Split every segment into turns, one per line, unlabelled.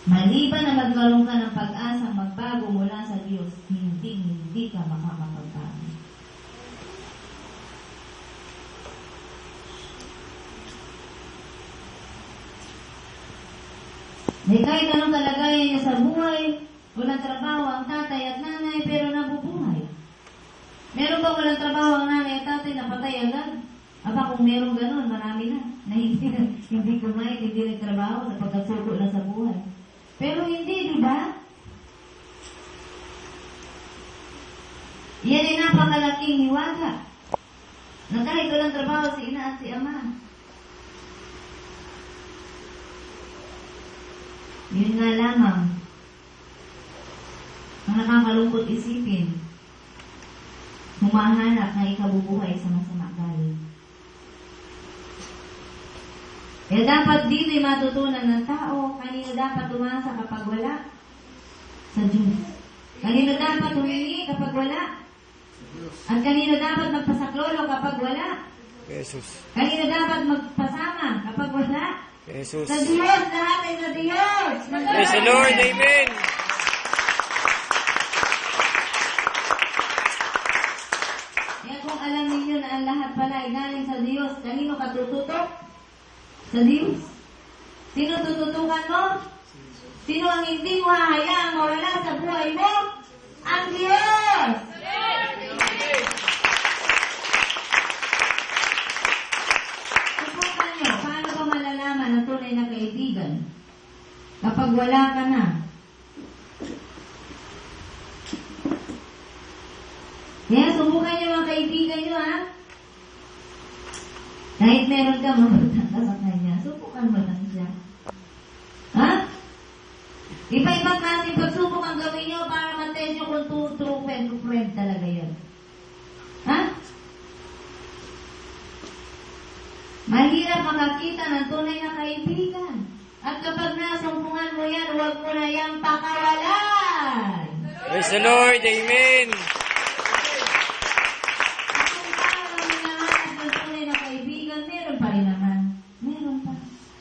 Maliban na magkaroon ka ng pag-asang magbago mula sa Diyos, hindi ka makakapagbago. May kahit anong kalagayan niya sa buhay, walang trabaho ang tatay at nanay, pero nabubuhay. Meron ba walang trabaho ang nanay at tatay, napatay agad? Aba, kung meron ganun, marami na hindi kumain, hindi nagtrabaho, napagkasuko lang sa buhay. Pero hindi, di ba? Yan ay napakalaking hiwaga. Na kahit walang trabaho si ina at si ama. Yun nga lamang, ang nakakalungkot isipin, humahanap ng ikabubuhay sa masama galing. Kaya dapat dito'y matutunan ng tao, kanino dapat umasa kapag wala? Sa Diyos. Kanino dapat humingi kapag wala? At kanino dapat magpasaklolo kapag wala?
Jesus.
Kanino dapat magpasama kapag wala?
Jesus.
Sa Diyos, lahat ay sa Diyos.
Praise the Lord. Amen.
Kaya kung alam ninyo na ang lahat pala ay galing sa Diyos, kanino ka tututok? Sa Diyos. Sino tututukan mo? Sino ang hindi mo hahayaang mawala sa buhay mo? Ang Diyos! Subukan nyo, paano ba malalaman ang tunay na kaibigan? Kapag wala ka na. Kaya subukan nyo mga kaibigan nyo, ha? Kahit meron ka, mabutan ka sa kanya, subukan mo lang siya. Ha? Iba-ibang klaseng pagsubok ang gawin nyo para matest nyo kung true friend talaga yun. Ha? Mahirap makakita ng tunay na kaibigan. At kapag nasumpungan mo yan, huwag mo na yang pakawalan.
Praise the Lord. Amen.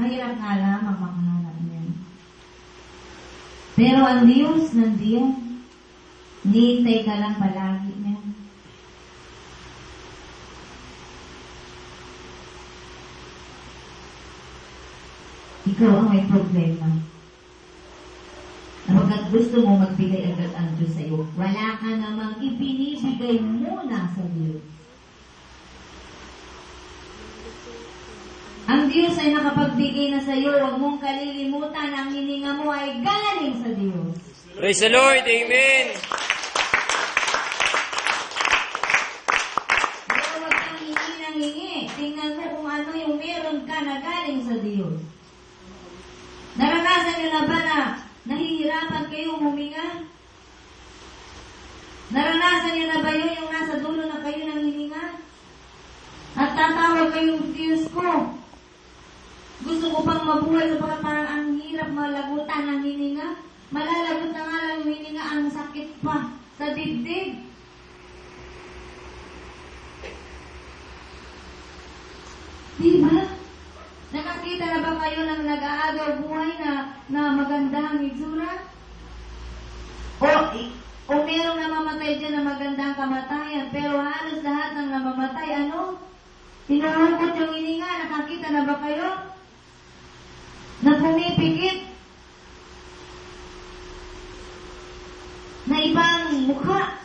Mahirap nga lamang makahanap niyan. Pero ang Diyos nandiyan. Nihintay ka lang palagi niya. Ikaw ang may problema. Kapag gusto mo magbigay agad ang Diyos sa iyo, wala ka namang ibinibigay muna sa Diyos. Ang Diyos ay nakapagbigay na sa iyo, huwag mong kalilimutan, ang hininga mo ay galing sa Diyos.
Praise the Lord. Amen.
Pero huwag kang hingi ng hingi. Tingnan mo kung ano yung meron ka na galing sa Diyos. Naranasan niyo na ba na nahihirapan kayo huminga? Naranasan niyo na ba yun yung nasa dulo na kayo ng hininga? At tatawag kayong Diyos ko. Gusto ko pang mabuhay sapagkat parang ang hirap malagutan ng hininga. Malalagot na nga lang yung hininga, ang sakit pa sa dibdib. Diba? Nakakita na ba kayo ng nag-aagaw buhay na magandang itsura? O merong namamatay dyan na magandang kamatayan, pero halos lahat ng namamatay, ano? Hinuhukot yung hininga, nakakita na ba kayo? Na pumipikit na ibang mukha.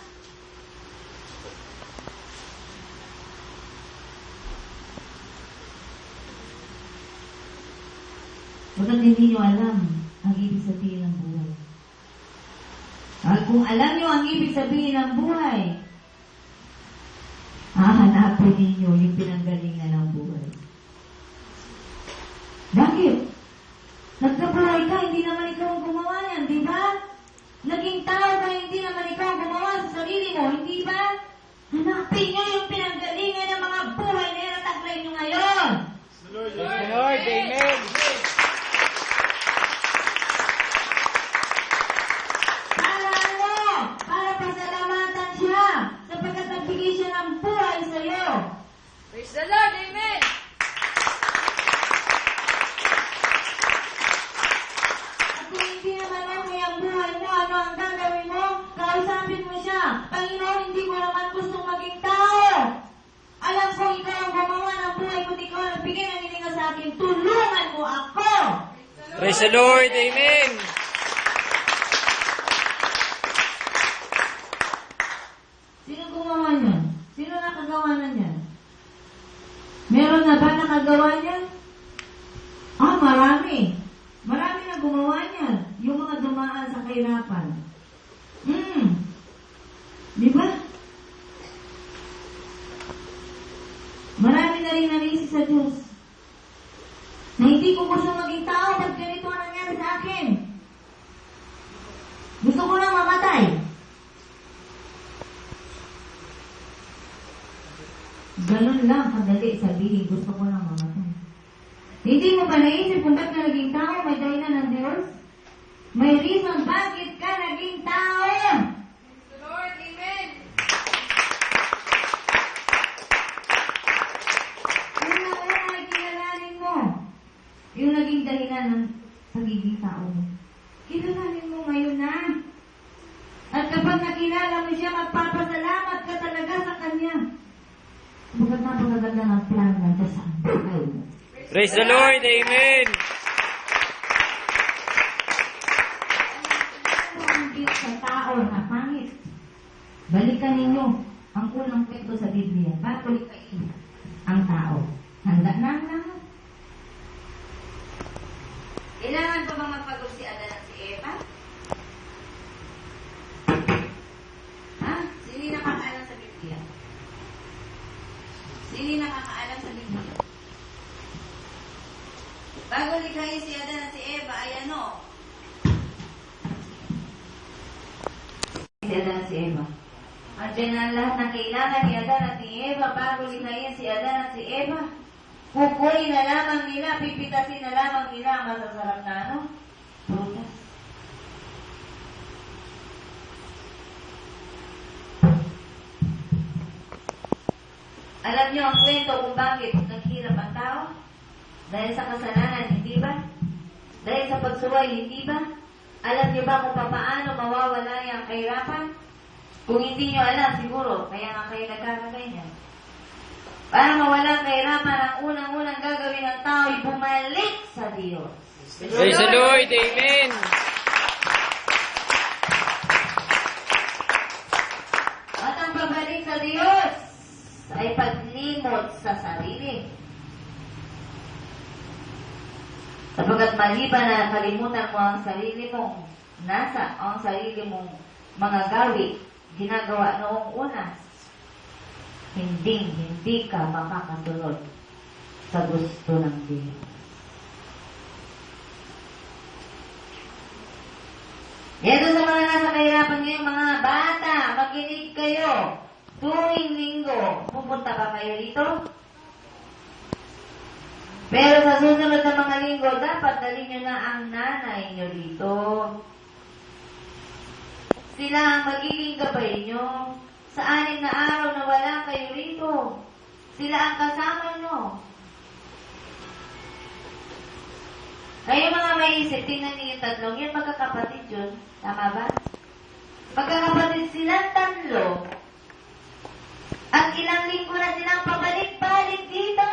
Bakit hindi nyo alam ang ibig sabihin ng buhay? At kung alam nyo ang ibig sabihin ng buhay, hahanapin ninyo yung pinanggalingan ng buhay. Bakit? Nagkabuhay ka, hindi naman ikaw ang gumawa yan, di ba? Naging tao ka, hindi naman ikaw ang gumawa sa sarili mo, hindi ba? Hanapin nyo yung pinanggalingan ng mga buhay na irataglay nyo ngayon.
Praise the Lord. Amen.
Para ano? Para pasalamatan siya sapagkat nagbigay siya ng buhay sa iyo.
Praise the Lord. Amen.
At tulungan mo ako.
Praise the Lord. Amen.
Sino gumawa niyan? Sino nakagawa na niyan? Meron na ba nakagawa niyan? Marami. Marami na gumawa niyan. Yung mga dumaan sa kahirapan. Di ba? Marami na rin nanisi sa Diyos. Na hindi ko gusto maging tao pag ganito ang nangyari sa akin. Gusto ko lang mamatay. Ganun lang kadali sabihin, gusto ko lang mamatay. Hindi mo ba naisip kung ba't ka naging tao, may dahilan ng Diyos? May reason bakit ka naging tao.
Praise the Lord. Amen.
Yung ay kilalanin mo. Yung naging dahilan ng pagiging tao mo. Kilalanin mo ngayon na. At kapag nakilala mo siya, magpapasalamat ka talaga sa Kanya. Bakit napakaganda ng plan ng Diyos sa buhay mo.
Praise the Lord. Amen.
Ang Diyos sa tao na pangit. Balikan ninyo ang unang kwento sa Biblia. Batuloy kayo ang tao. Handa na ang lahat.
Kailangan pa bang magpagod si Adan at si Eva? Ha? Sino nakakaalam sa Biblia? Sino nakakaalam sa Biblia? Bago likhayin si Adan at si Eva ay ano?
Si Adan at si Eva. Andiyan ang lahat ng kailangan ni Adan at ni Eva bago likhayin si Adan at si Eva. Kukunin na lamang nila, pipitasin na lamang nila ang masasarap na ano? Prutas. Alam niyo ang kwento kung bakit naghirap ang tao? Dahil sa kasalanan, hindi ba? Dahil sa pagsuway, hindi ba? Alam niyo ba kung paano mawawala yung kahirapan? Kung hindi niyo alam, siguro, kaya nga kayo nagkakaganyan. Para mawala ang kahirapan, ang unang-unang gagawin ng tao ay bumalik sa Diyos.
Praise the Lord. Amen.
At ang pabalik sa Diyos ay paglimot sa sarili. Sapagkat maliban na kalimutan mo ang sarili mong ang sarili mong mga gawi, ginagawa noong una, hindi ka makakasunod sa gusto ng Diyos. Yan sa mga nasa kahirapan ngayon, mga bata, makinig kayo. Tuwing linggo, pupunta ba kayo dito? Pero sa susunod na mga linggo, dapat dalhin nyo na ang nanay nyo dito. Sila ang magiging gabay nyo. Sa 6 na araw na wala kayo rito, sila ang kasama nyo. Kayo mga maisip, tingnan niyo yung tatlong, yan magkakapatid yun. Tama ba? Magkakapatid silang tatlo. Ang ilang linggo na silang pabalik-balik dito.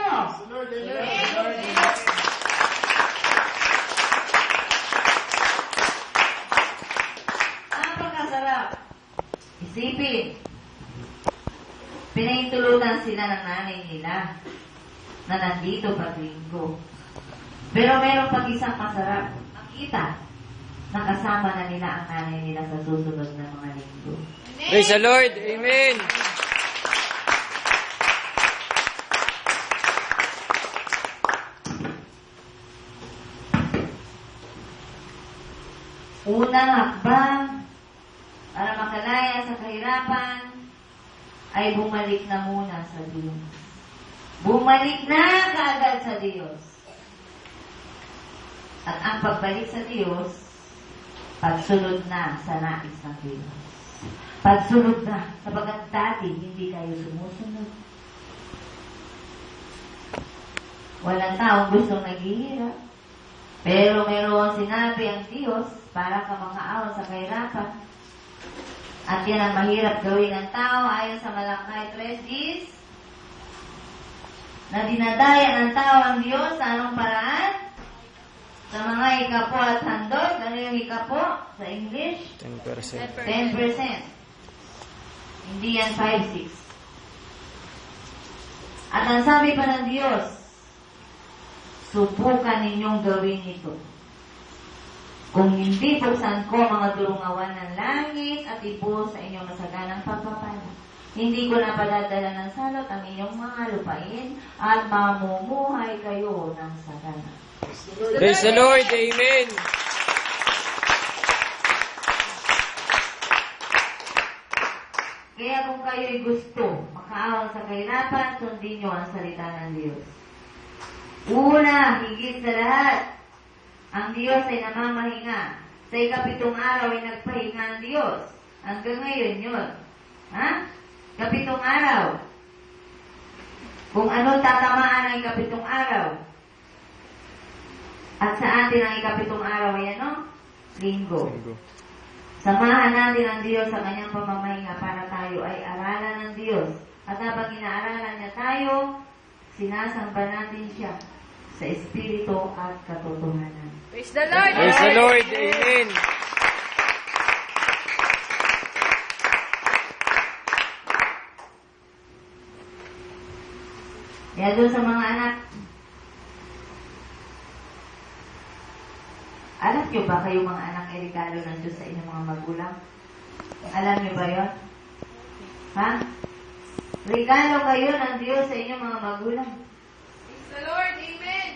Napakasarap. Isipin. Pinahintulutan sila ng nanay nila na nandito pag linggo. Pero meron pag isang masarap. Makita na kasama na nila ang nanay nila sa susunod na mga linggo.
Praise the Lord. Amen.
Unang hakbang para makalaya sa kahirapan ay bumalik na muna sa Diyos. Bumalik na kaagad sa Diyos. At ang pagbalik sa Diyos, pagsunod na sa nais ng Diyos. Pagsunod na, sabagat dati hindi kayo sumusunod. Walang taong gustong naghihirap. Pero mayroong sinabi ang Diyos para ka makaawa sa kahirapan. At yan ang mahirap gawin ng tao ayon sa Malakay 3 is na dinadaya ng tao ang Diyos sa anong paraan? Sa mga ikapo at handog. Ano yung ikapo sa English?
10%.
10%. Hindi yan 5-6. At ang sabi pa ng Diyos, subukan ninyong gawin ito. Kung hindi, buksan ko mga durungawan ng langit at ibuhos sa inyong masaganang pagpapala. Hindi ko na padadala ng salot ang inyong mga lupain at mamumuhay kayo ng sagana.
Praise the Lord. Amen.
Kaya kung kayo'y gusto makaahon sa kahirapan, sundin niyo ang salita ng Diyos. Una, higit sa lahat, ang Diyos ay namamahinga. Sa ikapitong araw ay nagpahinga ang Diyos. Hanggang ngayon yun. Ha? Kapitong araw. Kung ano tatamaan ang ikapitong araw. At sa atin ang ikapitong araw ay ano? Linggo. Samahan natin ang Diyos sa kanyang pamamahinga para tayo ay aralan ng Diyos. At habang inaaralan niya tayo, sinasamba natin siya sa Espiritu at katotohanan.
Praise the Lord.
Praise the Lord. Amen.
Kaya doon sa mga anak, alam niyo ba kayo mga anak ay regalo ng Diyos sa inyong mga magulang? Alam niyo ba yun? Ha? Regalo kayo ng Diyos sa inyong mga magulang.
Praise the Lord. Amen.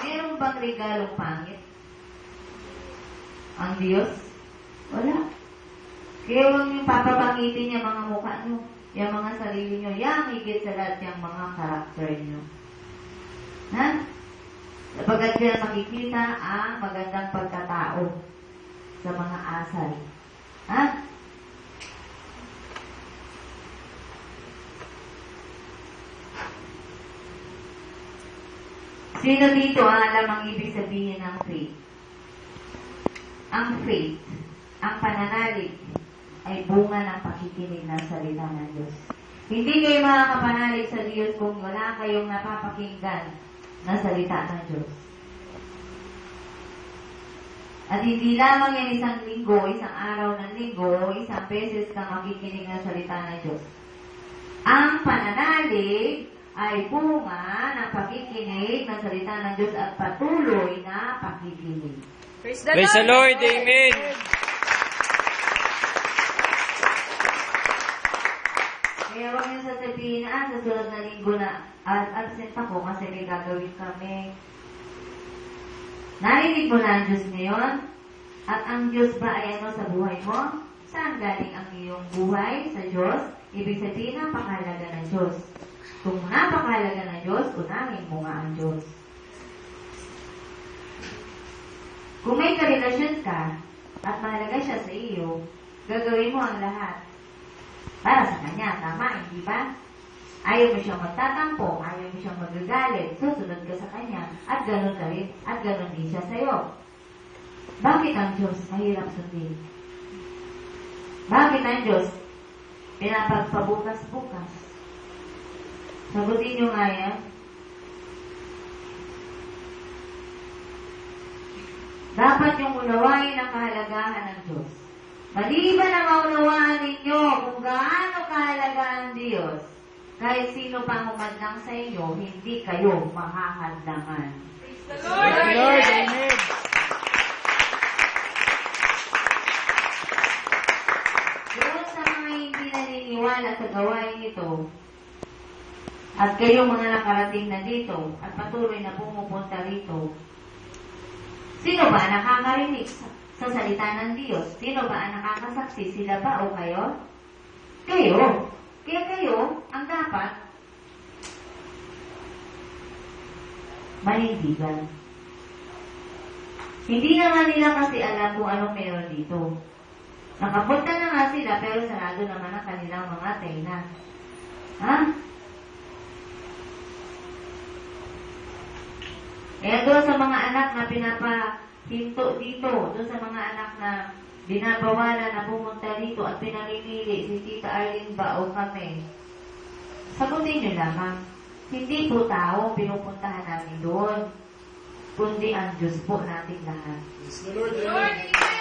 Meron bang regalong pangit? Ang Diyos? Wala. Kaya huwag niyong papabangitin yung mga mukha niyo, yung mga sarili niyo, yung higit sa lahat yung mga karakter niyo. Ha? Sapagkat sila makikita ang magandang pagkatao sa mga asal. Ha? Sino dito ang alam ang ibig sabihin ng faith? Ang faith, ang pananalig, ay bunga ng pakikinig ng salita ng Diyos. Hindi kayo makakapanalig sa Diyos kung wala kayong napapakinggan na salita ng Diyos. At hindi lamang yan isang linggo, isang araw ng linggo, isang beses ka makikinig ng salita ng Diyos. Ang pananalig ay bunga ng pakikinig ng salita ng Diyos at patuloy na pakikinig.
Praise the
Praise the
Lord.
Lord. Amen.
Kaya huwag niyo sasabihin na sa sulat na linggo na absent ako kasi may gagawin kami. Narinig mo na ang Diyos ngayon? At ang Diyos ba ay ano sa buhay mo? Saan galing ang iyong buhay? Sa Diyos? Ibig sabihin, napakahalaga ng Diyos. Kung napakahalaga ng Diyos, unahin mo nga ang Diyos. Kung may karelasyon ka at mahalaga siya sa iyo, gagawin mo ang lahat para sa kanya. Tama, hindi ba? Ayaw mo siyang magtatampo, ayaw mo siyang magagalit, susunod ka sa kanya, at gano'n ka rin, at gano'n din siya sa'yo. Bakit ang Diyos mahirap sundin? Bakit ang Diyos pinapagpabukas-bukas? Sagutin niyo nga yan. Dapat yung unawain ang kahalagahan ng Diyos. Maliban na maunawaan ninyo kung gaano kahalaga ang Diyos, kahit sino pang humadlang sa inyo, hindi kayo mahahadlangan.
Praise the
Praise
Lord.
the Lord. Amen.
Doon sa mga hindi naniniwala sa gawain ito, at kayong mga nakarating na dito, at patuloy na pumupunta rito, sino ba ang nakakarinig sa salita ng Diyos? Sino ba ang nakakasaksi? Sila ba o kayo? Kayo. Kaya kayo, ang dapat, manindigan. Hindi naman nila kasi alam kung anong meron dito. Nakapunta na nga sila, pero sarado naman ang kanilang mga tena. Ha? Kaya doon sa mga anak na pinapahinto dito, doon sa mga anak na binabawalan na pumunta dito at pinamimili si Tita Arlene ba o kami, sagutin niyo lamang, hindi po tao pinupuntahan namin doon, kundi ang Diyos po natin lahat.
Lord, Amen.